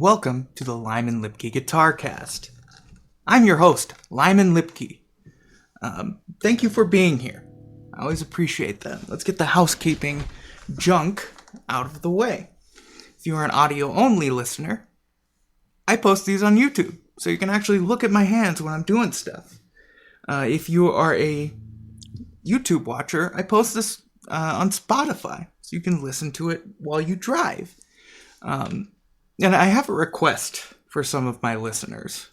welcome to the Lyman Lipke Guitarcast. I'm your host, Lyman Lipke. Thank you for being here. I always appreciate that. Let's get the housekeeping junk out of the way. If you are an audio-only listener, I post these on YouTube, so you can actually look at my hands when I'm doing stuff. If you are a YouTube watcher, I post this on Spotify, so you can listen to it while you drive. And I have a request for some of my listeners.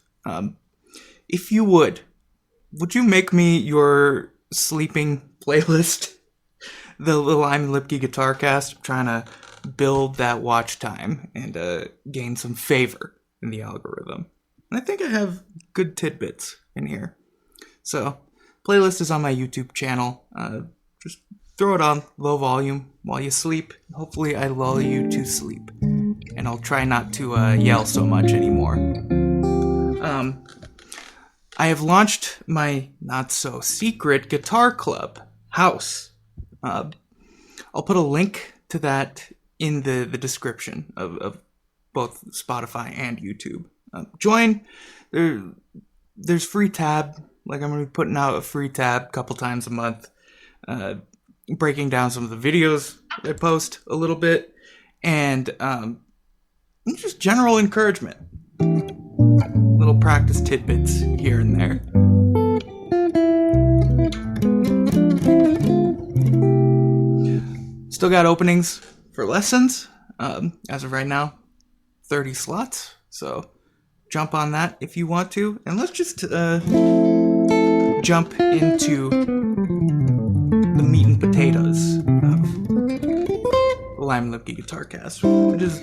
If you would you make me your sleeping playlist? The Lyman Lipke Guitarcast. I'm trying to build that watch time and gain some favor in the algorithm. And I think I have good tidbits in here. So, playlist is on my YouTube channel. Just throw it on low volume while you sleep. Hopefully I lull you to sleep. And I'll try not to yell so much anymore. I have launched my not-so-secret guitar club, House. I'll put a link to that in the description of both Spotify and YouTube. Join. There's free tab. Like, I'm going to be putting out a free tab a couple times a month. Breaking down some of the videos I post a little bit. And just general encouragement. Little practice tidbits here and there. Still got openings for lessons. As of right now, 30 slots. So jump on that if you want to. And let's just jump into the meat and potatoes of the Lyman Lipke Guitarcast, which is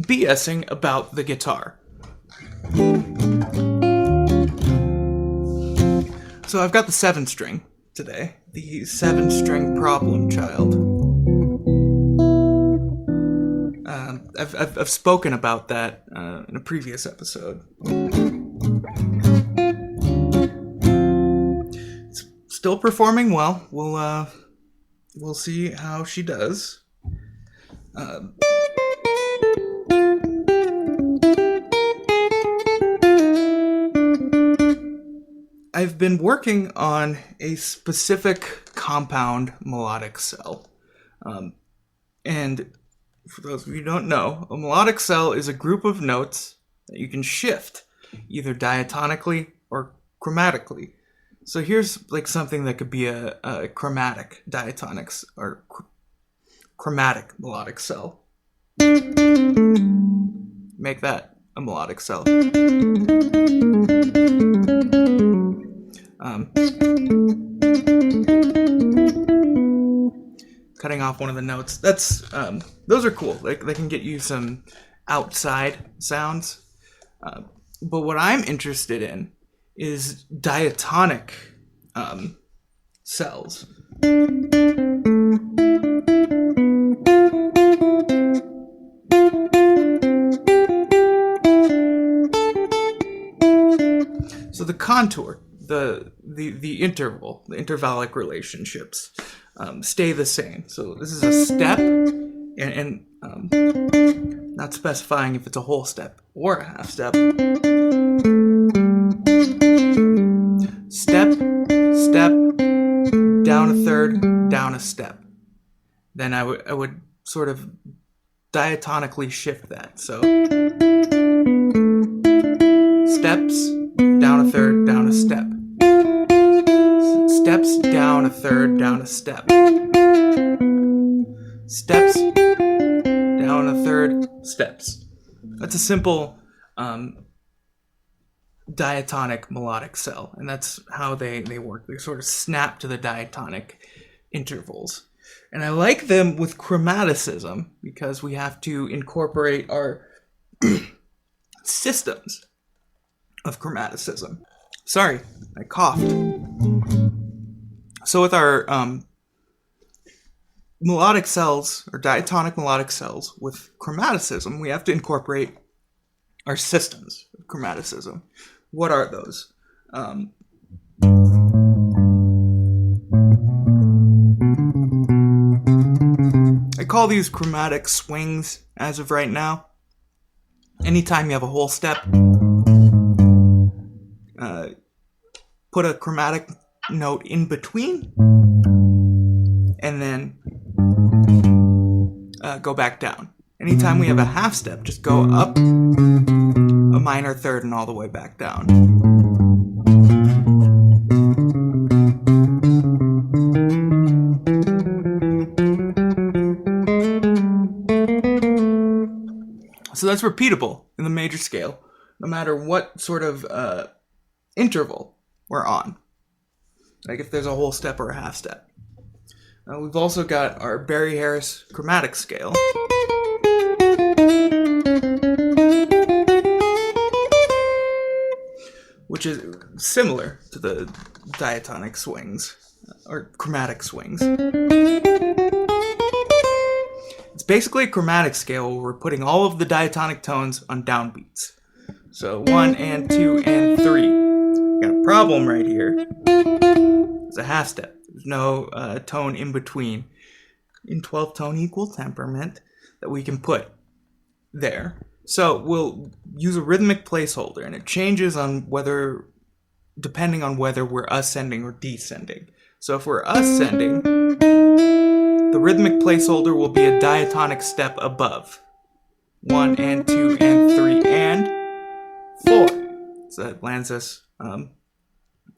BSing about the guitar. So I've got the 7-string today, the 7-string problem child. I've spoken about that in a previous episode. It's still performing well. We'll see how she does. I've been working on a specific compound melodic cell. And for those of you who don't know, a melodic cell is a group of notes that you can shift, either diatonically or chromatically. So here's like something that could be a chromatic diatonics or chromatic melodic cell. Make that a melodic cell. Cutting off one of the notes. That's those are cool. Like, they can get you some outside sounds. But what I'm interested in is diatonic cells. So the contour, the interval, the intervallic relationships stay the same. So this is a step, and not specifying if it's a whole step or a half step. Step, step, down a third, down a step. Then I would sort of diatonically shift that. So steps, down a third, down a step. Steps, down a third, down a step. Steps, down a third, steps. That's a simple diatonic melodic cell, and that's how they work. They sort of snap to the diatonic intervals. And I like them with chromaticism because we have to incorporate our systems of chromaticism. Sorry, I coughed. So with our melodic cells, or diatonic melodic cells, with chromaticism, we have to incorporate our systems of chromaticism. What are those? I call these chromatic swings as of right now. anytime you have a whole step, put a chromatic note in between, and then go back down. Anytime we have a half step, just go up a minor third and all the way back down. So that's repeatable in the major scale, no matter what sort of interval we're on. Like if there's a whole step or a half step. We've also got our Barry Harris chromatic scale. Which is similar to the diatonic swings, or chromatic swings. It's basically a chromatic scale where we're putting all of the diatonic tones on downbeats. So 1 and 2 and 3. Got a problem right here. It's a half step. There's no tone in between in 12-tone equal temperament that we can put there. So we'll use a rhythmic placeholder, and it changes on depending on whether we're ascending or descending. So if we're ascending, the rhythmic placeholder will be a diatonic step above. 1 and 2 and 3 and 4. So that lands us on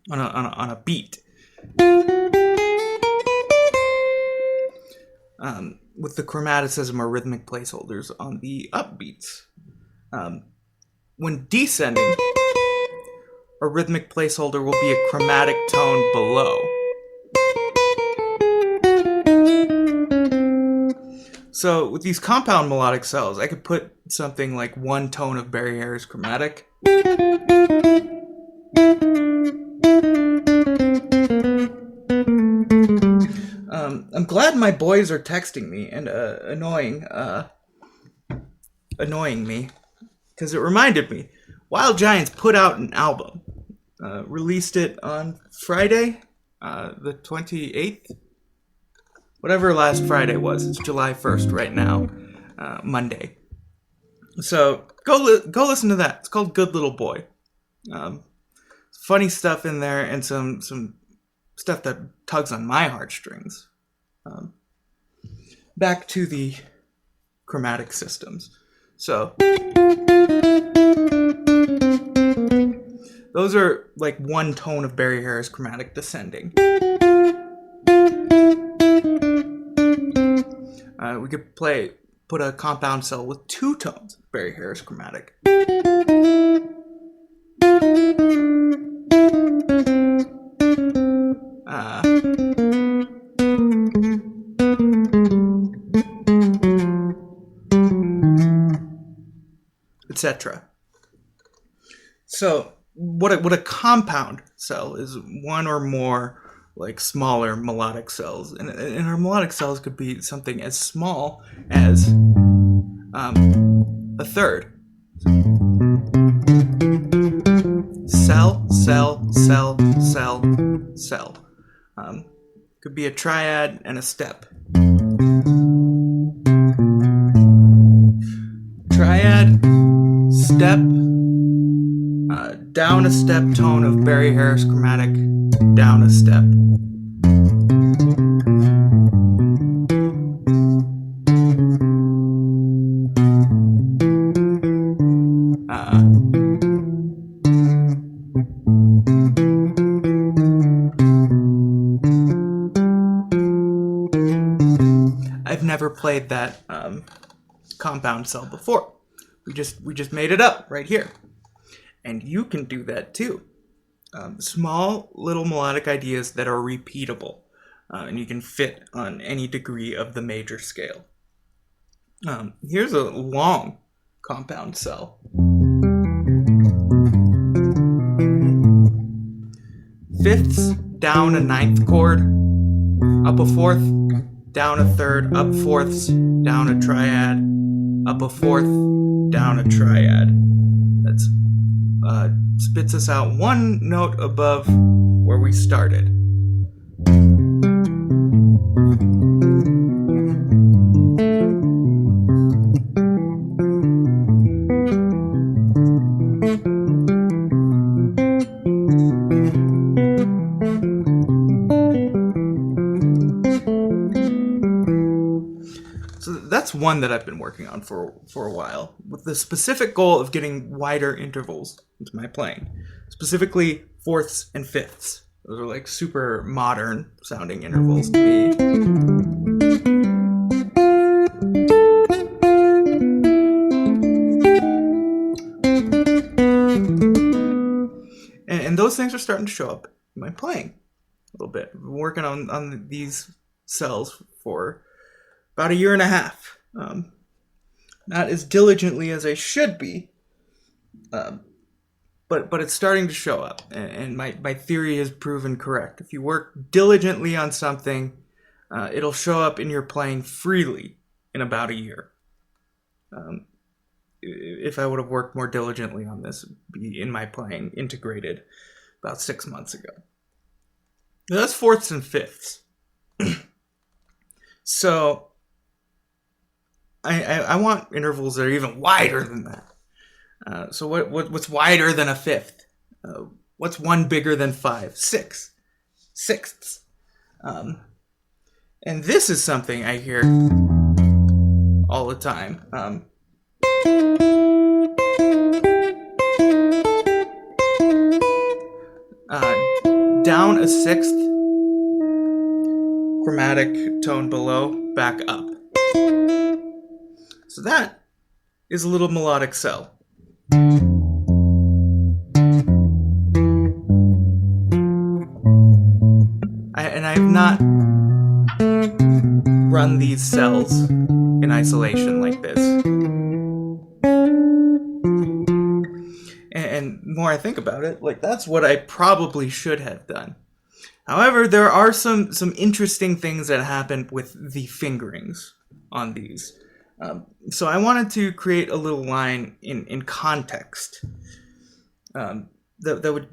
a beat. With the chromaticism or rhythmic placeholders on the upbeats. When descending, a rhythmic placeholder will be a chromatic tone below. So with these compound melodic cells, I could put something like one tone of Barry Harris chromatic. I'm glad my boys are texting me and annoying me, because it reminded me. Wild Giants put out an album, released it on Friday, the 28th, whatever last Friday was. It's July 1st right now, Monday. So go listen to that. It's called Good Little Boy. Funny stuff in there and some stuff that tugs on my heartstrings. Back to the chromatic systems. So those are like one tone of Barry Harris chromatic descending. We could put a compound cell with two tones of Barry Harris chromatic. Etc. So what a compound cell is one or more like smaller melodic cells, and our melodic cells could be something as small as a third. Cell, cell, cell, cell, cell. Could be a triad and a step. Triad, step, down a step tone of Barry Harris chromatic, down a step. I've never played that compound cell before. We just made it up right here. And you can do that too. Small little melodic ideas that are repeatable. And you can fit on any degree of the major scale. Here's a long compound cell. Fifths, down a ninth chord, up a fourth, down a third, up fourths, down a triad, up a fourth, down a triad. That's spits us out one note above where we started. So that's one that I've been working on for a while, with the specific goal of getting wider intervals into my playing, specifically fourths and fifths. Those are like super modern sounding intervals to me. And those things are starting to show up in my playing a little bit. I've been working on these cells for about a year and a half. Not as diligently as I should be, but it's starting to show up, and my theory has proven correct. If you work diligently on something, it'll show up in your playing freely in about a year. If I would have worked more diligently on this, it'd be in my playing integrated about 6 months ago. Now, that's fourths and fifths. So I want intervals that are even wider than that. So what's wider than a fifth? What's one bigger than 5? 6. Sixths. And this is something I hear all the time. Down a sixth, chromatic tone below, back up. So that is a little melodic cell. I have not run these cells in isolation like this. And the more I think about it, like, that's what I probably should have done. However, there are some interesting things that happen with the fingerings on these. So I wanted to create a little line in context that would,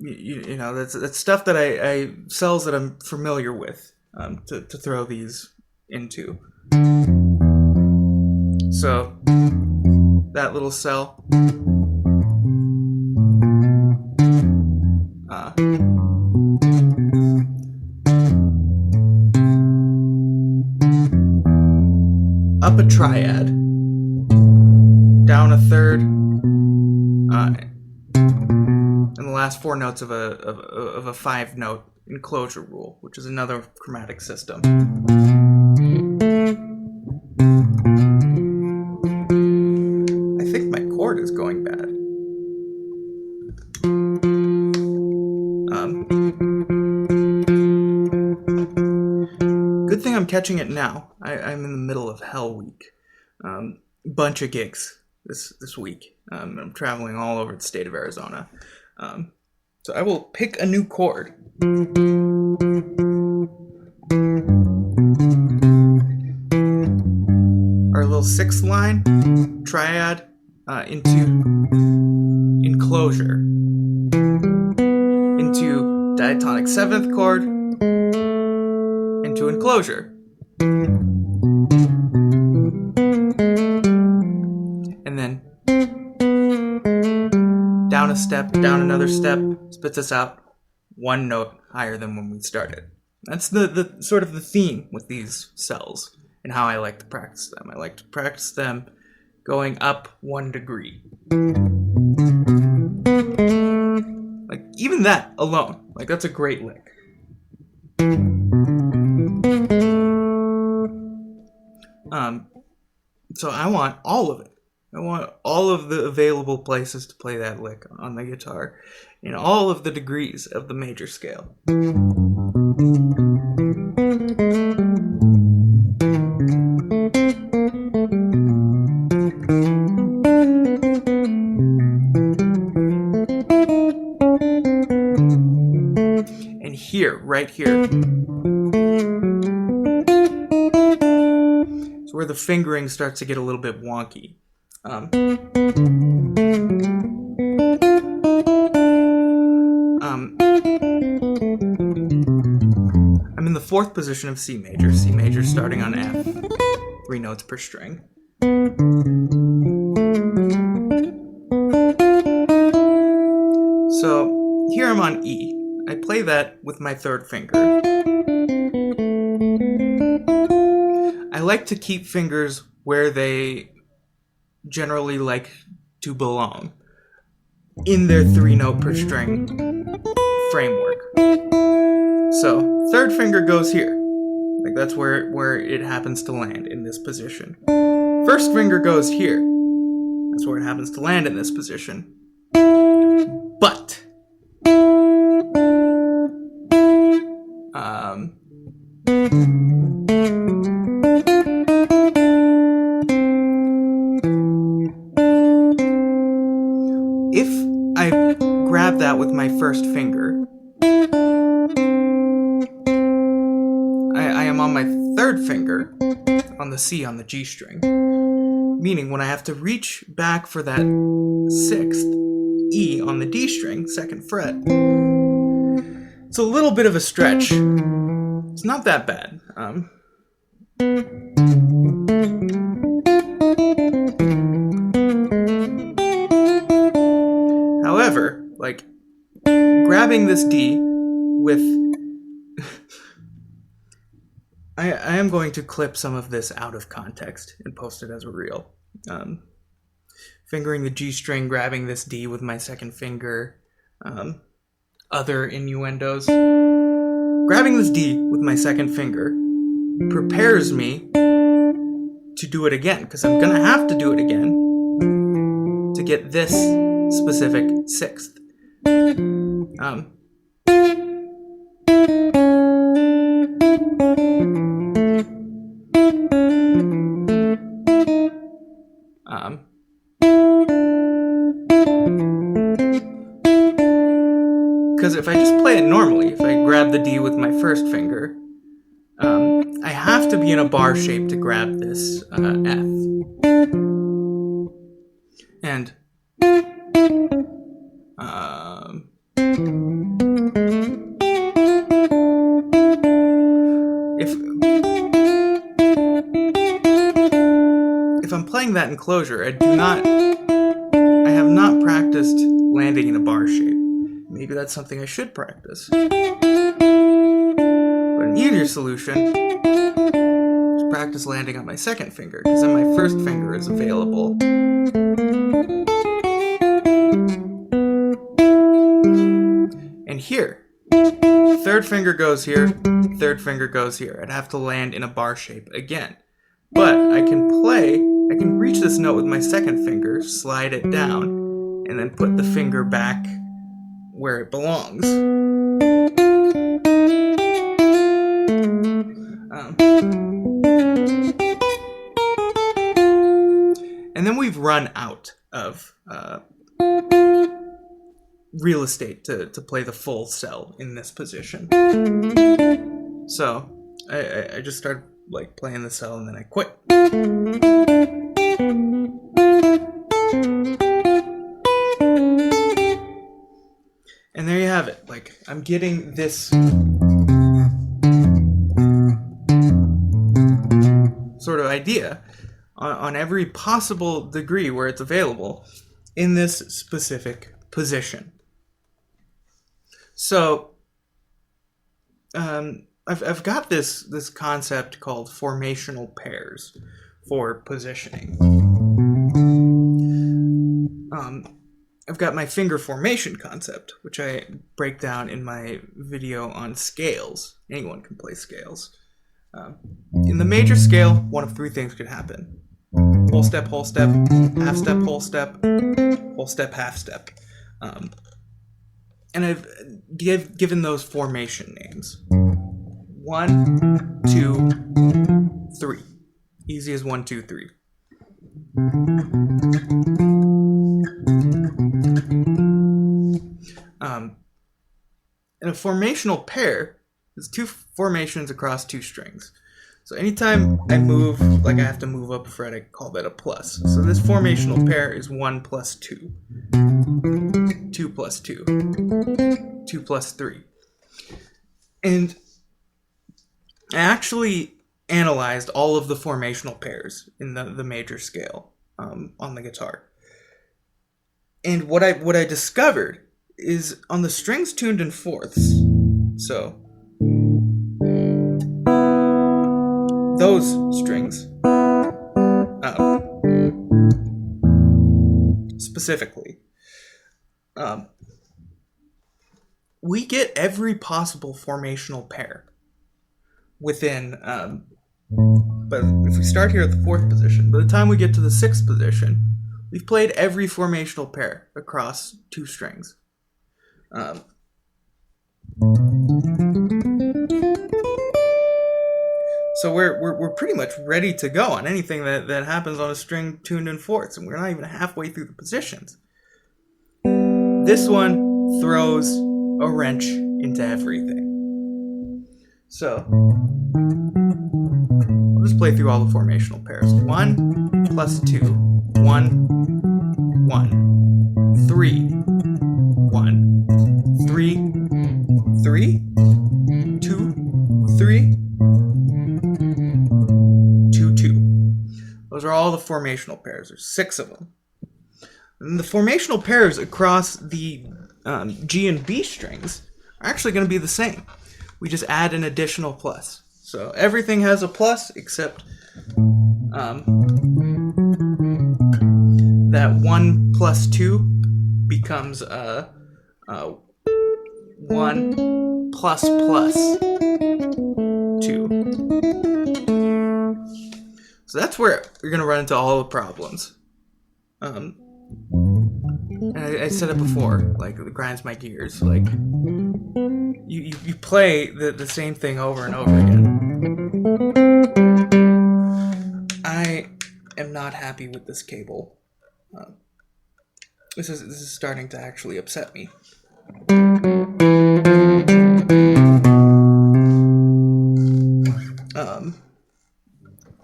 that's stuff that I cells that I'm familiar with, to throw these into. So that little cell. Up a triad, down a third, and the last 4 notes of a 5-note enclosure rule, which is another chromatic system. I think my chord is going bad. Good thing I'm catching it now. I'm in the middle of Hell Week. Bunch of gigs this week. I'm traveling all over the state of Arizona. So I will pick a new chord. Our little 6th line, triad, into enclosure, into diatonic 7th chord, into enclosure. And then down a step, down another step, spits us out 1 note higher than when we started. That's the sort of the theme with these cells and how I like to practice them. I like to practice them going up 1 degree. Like, even that alone, like, that's a great lick. So I want all of it. I want all of the available places to play that lick on the guitar in all of the degrees of the major scale. And here, right here, where the fingering starts to get a little bit wonky. I'm in the 4th position of C major starting on F, 3 notes per string. So here I'm on E. I play that with my 3rd finger. I like to keep fingers where they generally like to belong, in their 3-note per string framework. So, third finger goes here. Like, that's where it happens to land, in this position. First finger goes here. That's where it happens to land in this position. But if I grab that with my first finger, I am on my third finger on the C on the G string. Meaning when I have to reach back for that 6th E on the D string, 2nd fret, it's a little bit of a stretch. It's not that bad. However, like, grabbing this D with... I am going to clip some of this out of context and post it as a reel. Fingering the G string, grabbing this D with my 2nd finger, other innuendos. Grabbing this D with my 2nd finger prepares me to do it again, because I'm going to have to do it again to get this specific 6th. Because if I just play it normally, if I grab the D with my first finger, I have to be in a bar shape to grab this F. And if I'm playing that in closure, I have not practiced landing in a bar shape. Maybe that's something I should practice. But an easier solution is practice landing on my 2nd finger, because then my 1st finger is available. And here, 3rd finger goes here, 3rd finger goes here. I'd have to land in a bar shape again. But I can reach this note with my 2nd finger, slide it down, and then put the finger back where it belongs. And then we've run out of real estate to play the full cell in this position. So I just started like playing the cell and then I quit. And there you have it. Like, I'm getting this sort of idea on every possible degree where it's available in this specific position. So, I've got this concept called formational pairs for positioning. I've got my finger formation concept, which I break down in my video on scales. Anyone can play scales. In the major scale, one of 3 things could happen. Whole step, half step, whole step, half step. And I've given those formation names. 1, 2, 3. Easy as 1, 2, 3. And a formational pair is 2 formations across 2 strings. So anytime I move, like I have to move up a fret, I call that a plus. So this formational pair is 1 plus 2, 2 plus 2, 2 plus 3. And I actually analyzed all of the formational pairs in the major scale on the guitar. And what I discovered is on the strings tuned in fourths, so those strings, specifically, we get every possible formational pair within, but if we start here at the 4th position, by the time we get to the 6th position, we've played every formational pair across 2 strings. So we're pretty much ready to go on anything that happens on a string tuned in 4ths, and we're not even halfway through the positions. This one throws a wrench into everything. So I'll just play through all the formational pairs. 1 plus 2, 1, 1, 3, 1, 3, 3, 2, 3, 2, 2. Those are all the formational pairs. There's 6 of them. And the formational pairs across the G and B strings are actually going to be the same. We just add an additional plus. So everything has a plus except that 1 plus 2 becomes 1 plus plus 2. So that's where you're going to run into all the problems. And I said it before, like, it grinds my gears. Like, you play the same thing over and over again. I am not happy with this cable. This is starting to actually upset me.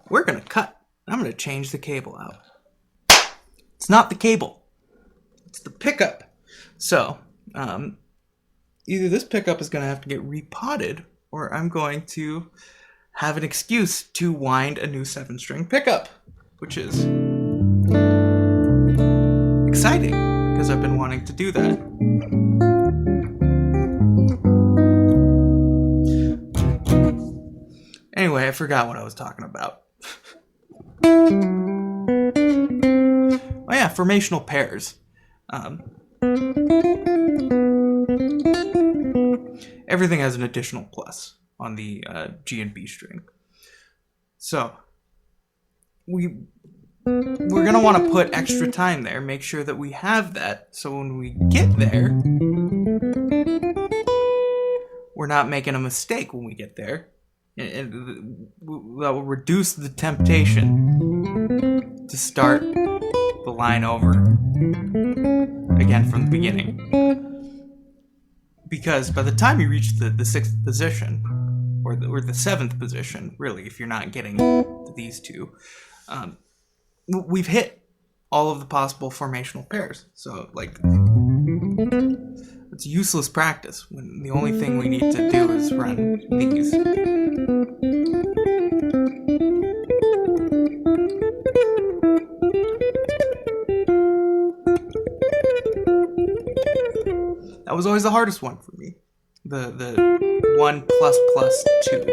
We're gonna cut. I'm gonna change the cable out. It's not the cable. It's the pickup. So, either this pickup is going to have to get repotted, or I'm going to have an excuse to wind a new 7-string pickup, which is exciting, because I've been wanting to do that. Anyway, I forgot what I was talking about. Oh yeah, formational pairs. Everything has an additional plus on the G and B string. So we're going to want to put extra time there, make sure that we have that, so when we get there, we're not making a mistake when we get there. And that will reduce the temptation to start the line over again from the beginning. Because by the time you reach the 6th position, or the 7th position, really, if you're not getting to these two, we've hit all of the possible formational pairs. So, like, it's useless practice when the only thing we need to do is run these. That was always the hardest one for me. The 1 plus plus 2.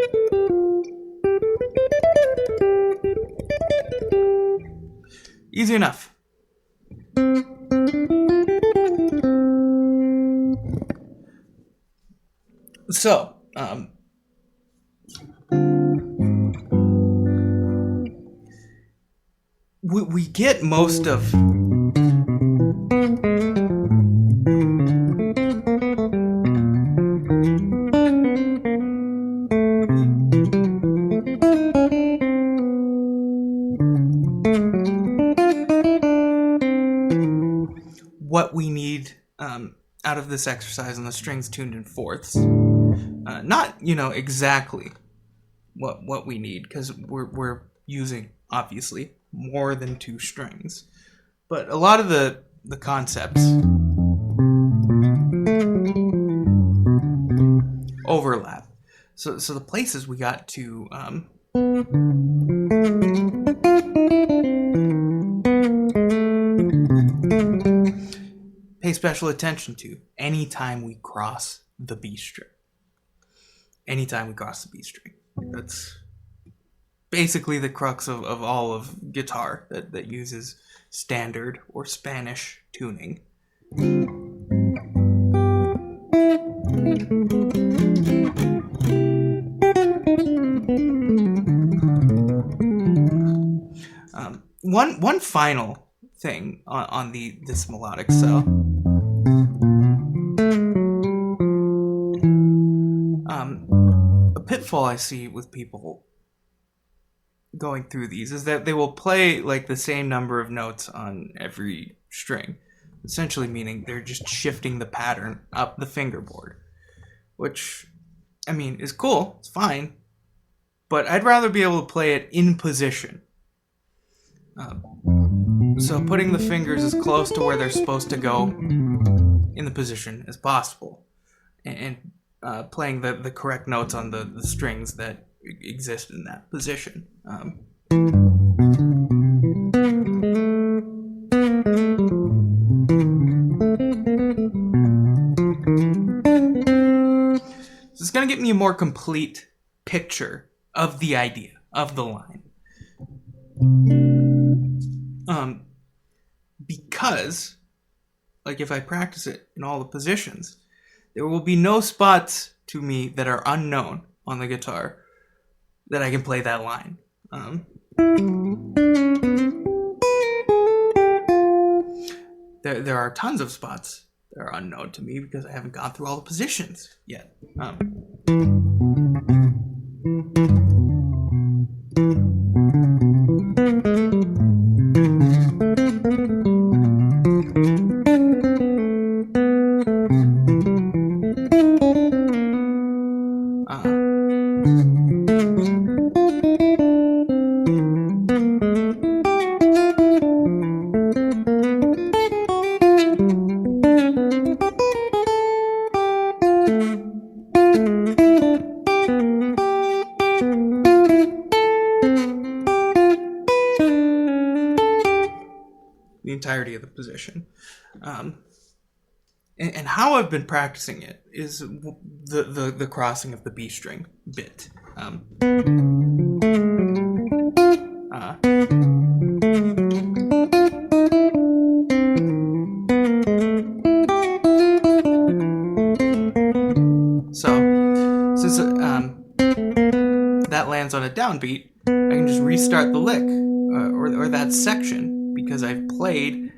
Easy enough. So, we get most of what we need out of this exercise on the strings tuned in 4ths. Not, exactly what we need, because we're using, obviously, more than 2 strings. But a lot of the concepts overlap. So the places we got to pay special attention to anytime we cross the B string. Anytime we cross the B string. That's basically the crux of all of guitar that uses standard or Spanish tuning. One final thing on this melodic cell. A pitfall I see with people going through these is that they will play like the same number of notes on every string, essentially meaning they're just shifting the pattern up the fingerboard, which, I mean, is cool, it's fine, but I'd rather be able to play it in position. So putting the fingers as close to where they're supposed to go in the position as possible, and playing the correct notes on the strings that exist in that position. This is going to get me a more complete picture of the idea, of the line. Because, like, if I practice it in all the positions, there will be no spots to me that are unknown on the guitar that I can play that line. There are tons of spots that are unknown to me because I haven't gone through all the positions yet. The entirety of the position. And how I've been practicing it is the crossing of the B string bit. So since that lands on a downbeat, I can just restart the lick or that section because I've played.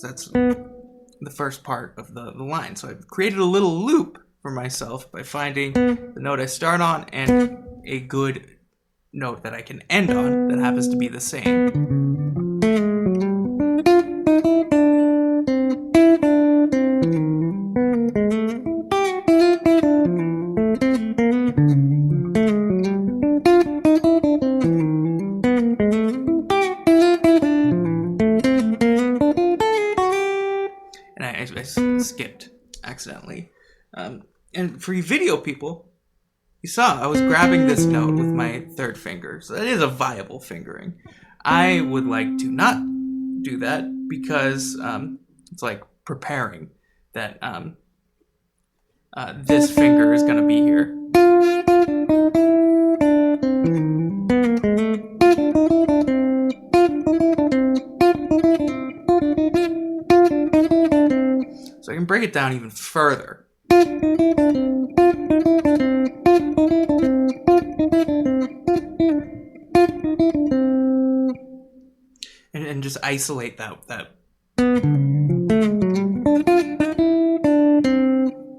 That's the first part of the line. So I've created a little loop for myself by finding the note I start on and a good note that I can end on that happens to be the same. I skipped accidentally. And for you video people, you saw I was grabbing this note with my third finger. So that is a viable fingering. I would like to not do that because it's like preparing that this finger is going to be here. So I can break it down even further. And just isolate that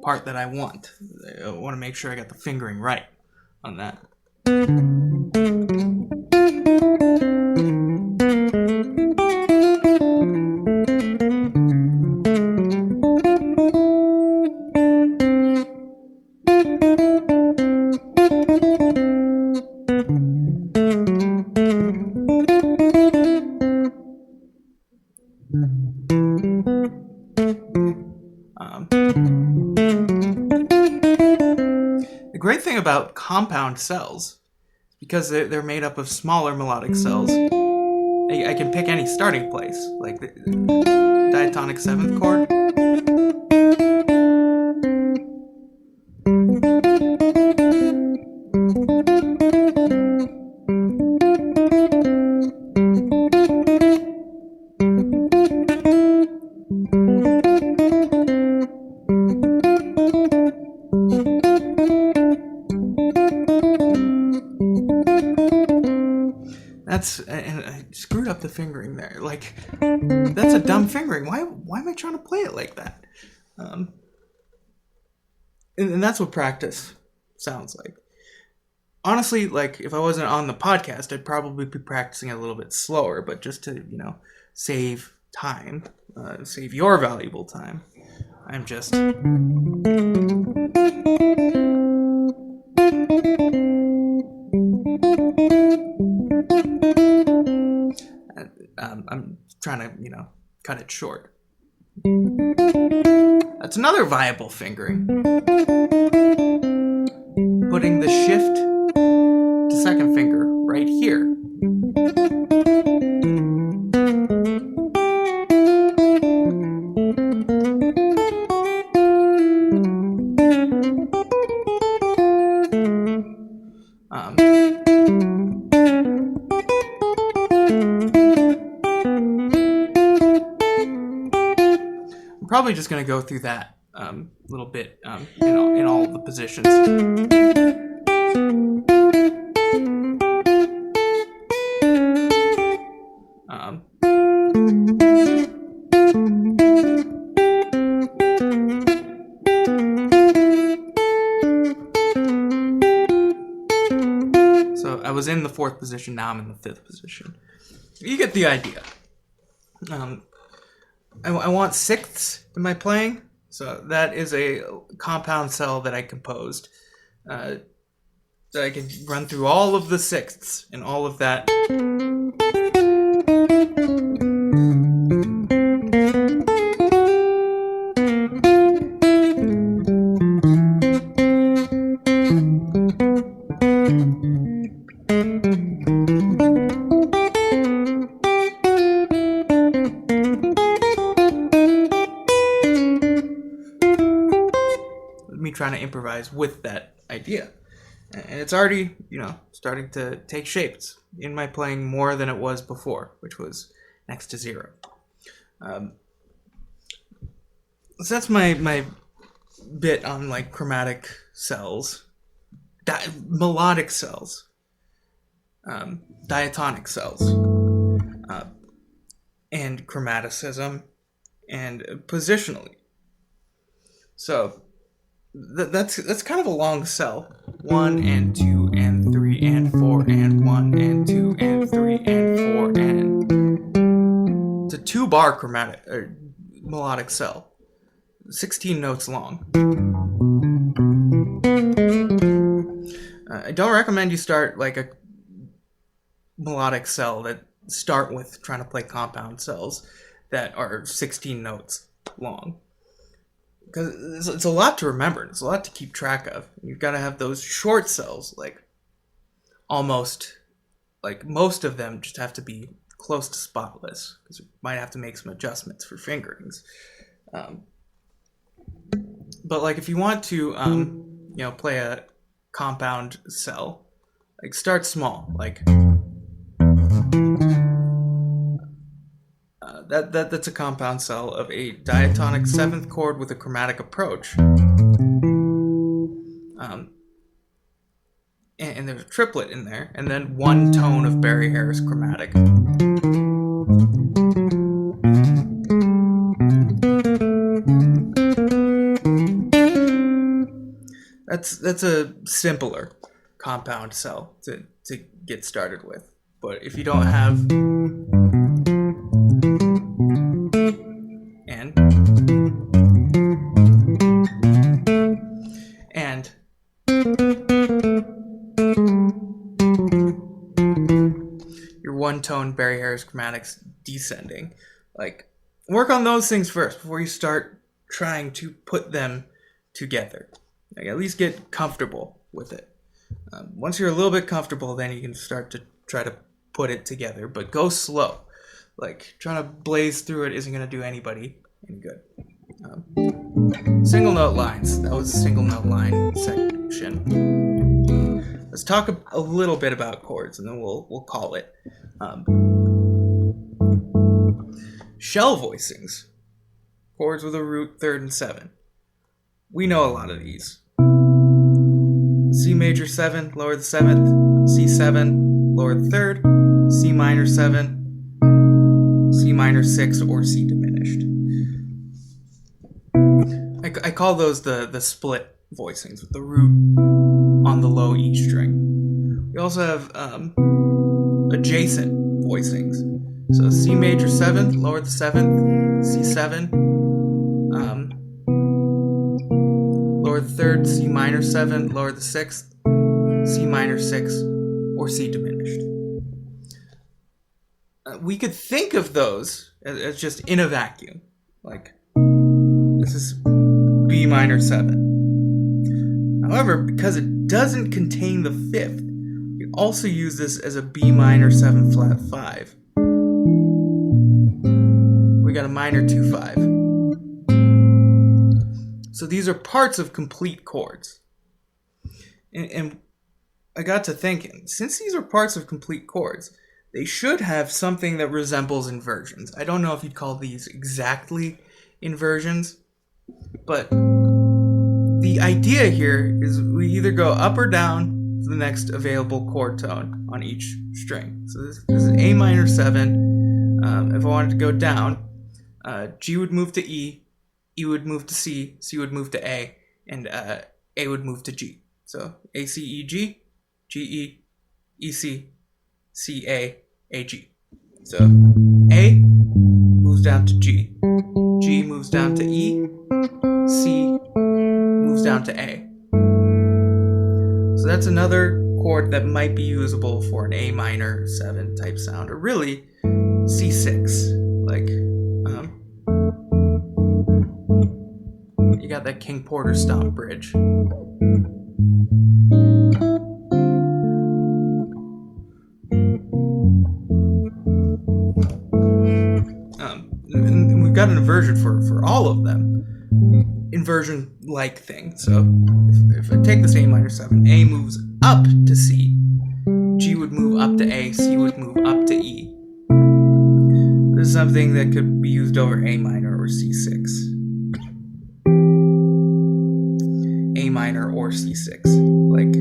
part that I want. I want to make sure I got the fingering right on that. The great thing about compound cells, because they're made up of smaller melodic cells, I can pick any starting place, like the diatonic 7th chord. and I screwed up the fingering there. Like, that's a dumb fingering. Why am I trying to play it like that? And that's what practice sounds like. Honestly, like, if I wasn't on the podcast, I'd probably be practicing it a little bit slower, but just to, save time, save your valuable time, I'm just... I'm trying to, cut it short. That's another viable fingering. Putting the shift to second finger right here. I'm probably just going to go through that little bit in all the positions. So I was in the fourth position, now I'm in the fifth position. You get the idea. I want sixths in my playing, so that is a compound cell that I composed. That I can run through all of the sixths and all of that. Me trying to improvise with that idea. And it's already, starting to take shapes in my playing more than it was before, which was next to zero. So that's my bit on like chromatic cells, melodic cells, diatonic cells, and chromaticism, and positionally. So that's kind of a long cell. 1 and 2 and 3 and 4 and 1 and 2 and 3 and 4 and... It's a 2-bar chromatic or melodic cell. 16 notes long. I don't recommend you start like a melodic cell that start with trying to play compound cells that are 16 notes long. Because it's a lot to remember. It's a lot to keep track of. You've got to have those short cells, like almost, like most of them just have to be close to spotless, because you might have to make some adjustments for fingerings. But like if you want to, play a compound cell, like start small, like that's a compound cell of a diatonic 7th chord with a chromatic approach. And there's a triplet in there, and then 1 tone of Barry Harris chromatic. That's a simpler compound cell to get started with. But if you don't have and your 1-tone Barry Harris chromatics descending, like work on those things first before you start trying to put them together. Like, at least get comfortable with it. Once you're a little bit comfortable, then you can start to try to put it together, but go slow. Like, trying to blaze through it isn't going to do anybody any good. Single note lines. That was a single note line section. Let's talk a little bit about chords, and then we'll call it. Shell voicings. Chords with a root, 3rd, and 7. We know a lot of these. C major 7, lower the 7th. C7, lower the 3rd. C minor 7, C minor 6, or C diminished. I call those the split voicings with the root on the low E string. We also have adjacent voicings. So C major 7th, lower the 7th, C7, lower the 3rd, C minor 7, lower the 6th, C minor 6, or C diminished. We could think of those as just in a vacuum. Like, this is B minor 7. However, because it doesn't contain the 5th, we also use this as a B minor 7 flat 5. We got a minor 2/5. So these are parts of complete chords. And I got to thinking, since these are parts of complete chords, they should have something that resembles inversions. I don't know if you'd call these exactly inversions, but the idea here is we either go up or down to the next available chord tone on each string. So this is A minor 7. If I wanted to go down, G would move to E, E would move to C, C would move to A, and A would move to G. So A, C, E, G, G, E, E, C, C, A, A, G. So A moves down to G, G moves down to E, C moves down to A. So that's another chord that might be usable for an A minor 7 type sound, or really C6. Like, you got that King Porter stomp bridge. And we've got an inversion for all of them. Inversion-like thing. So if I take this A minor 7, A moves up to C, G would move up to A, C would move up to E. This is something that could be used over A minor or C6. A minor or C6. Like,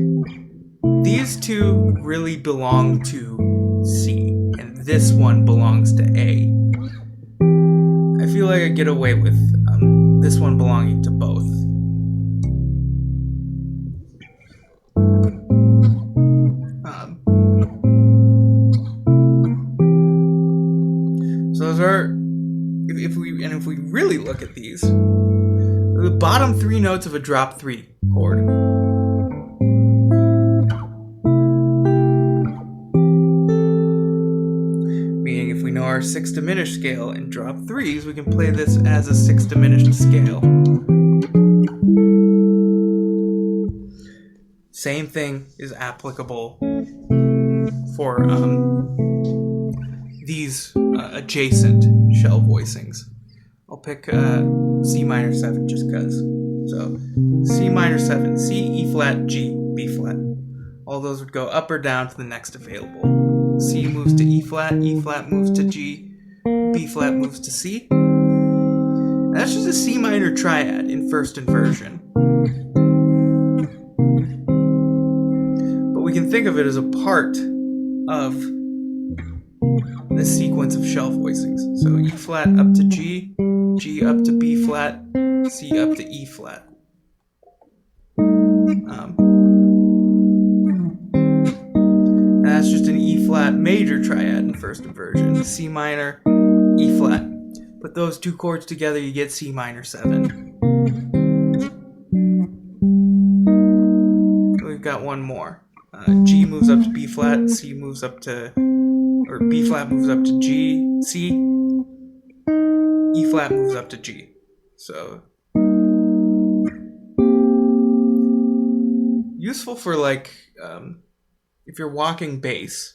these two really belong to C, and this one belongs to A. I feel like I get away with this one belonging to both. So those are, if we really look at these, the bottom 3 notes of a drop 3 chord. Meaning if we know our 6 diminished scale in drop 3s, we can play this as a 6 diminished scale. Same thing is applicable for these adjacent shell voicings. I'll pick C minor 7 just because. So C minor 7, C, E flat, G, B flat. All those would go up or down to the next available. C moves to E flat moves to G, B flat moves to C. And that's just a C minor triad in first inversion. But we can think of it as a part of this sequence of shell voicings. So E flat up to G, G up to B flat, C up to E flat. And that's just an E flat major triad in first inversion. C minor, E flat. Put those 2 chords together, you get C minor 7. We've got one more. G moves up to B flat, C moves up to, or B flat moves up to G, C, E flat moves up to G. So useful for like if you're walking bass.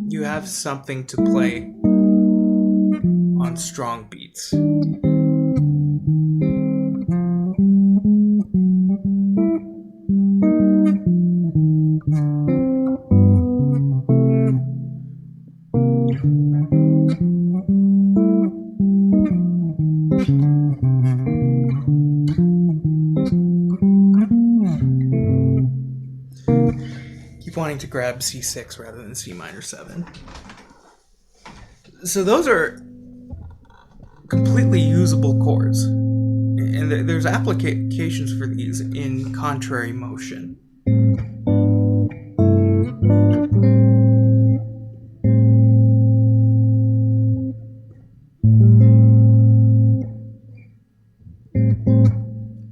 You have something to play on strong beats. keep wanting to grab C6 rather than C minor 7. So those are completely usable chords. And there's applications for these in contrary motion.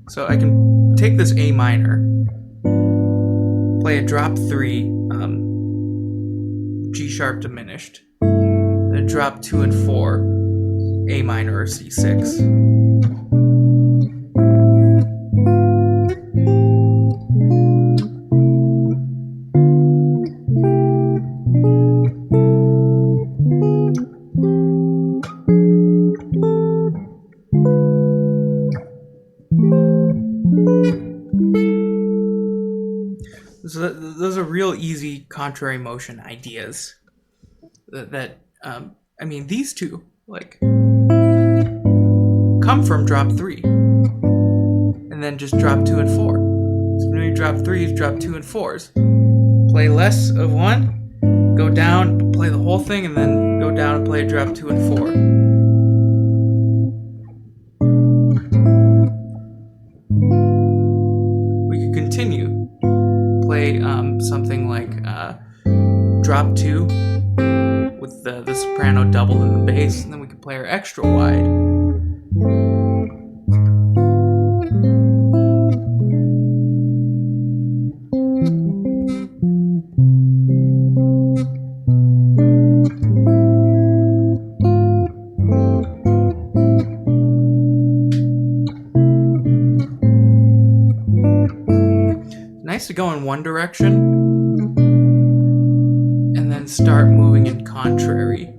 So I can take this A minor, play a drop 3, G sharp diminished, then a drop 2 and 4, A minor or C6. So those are real easy contrary motion ideas. I mean, these two come from drop 3, and then just drop 2 and 4. So when you drop 3s, drop 2 and 4s. Play less of one, go down, play the whole thing, and then go down and play a drop 2 and 4. We could continue. Play something like drop 2 with the soprano double in the bass, and then we could play our extra wide. Nice to go in one direction and then start moving in contrary.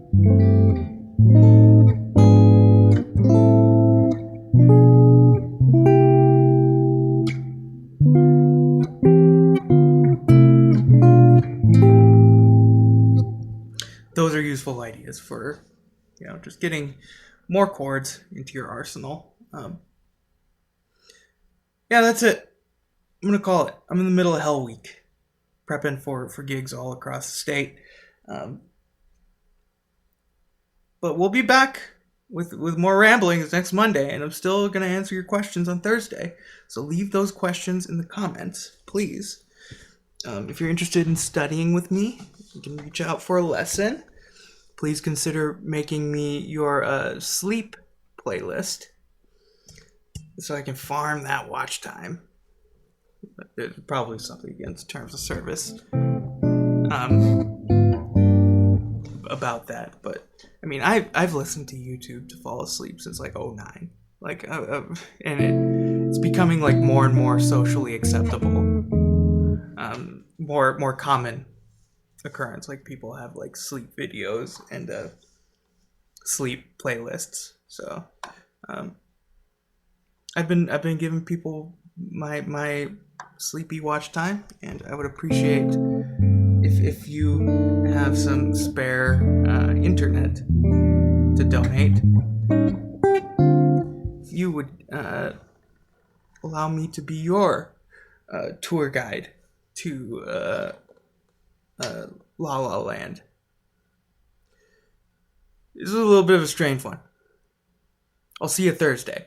Those are useful ideas for, just getting more chords into your arsenal. Yeah, that's it. I'm going to call it. I'm in the middle of Hell Week, prepping for gigs all across the state. But we'll be back with more ramblings next Monday, and I'm still going to answer your questions on Thursday. So leave those questions in the comments, please. If you're interested in studying with me, you can reach out for a lesson. Please consider making me your sleep playlist so I can farm that watch time. There's probably something against terms of service about that, but I mean, I've listened to YouTube to fall asleep since 2009, and it's becoming more and more socially acceptable, more common occurrence. People have sleep videos and sleep playlists. So I've been giving people my sleepy watch time, and I would appreciate if you have some spare internet to donate. If you would allow me to be your tour guide to La La Land. This is a little bit of a strange one. I'll see you Thursday.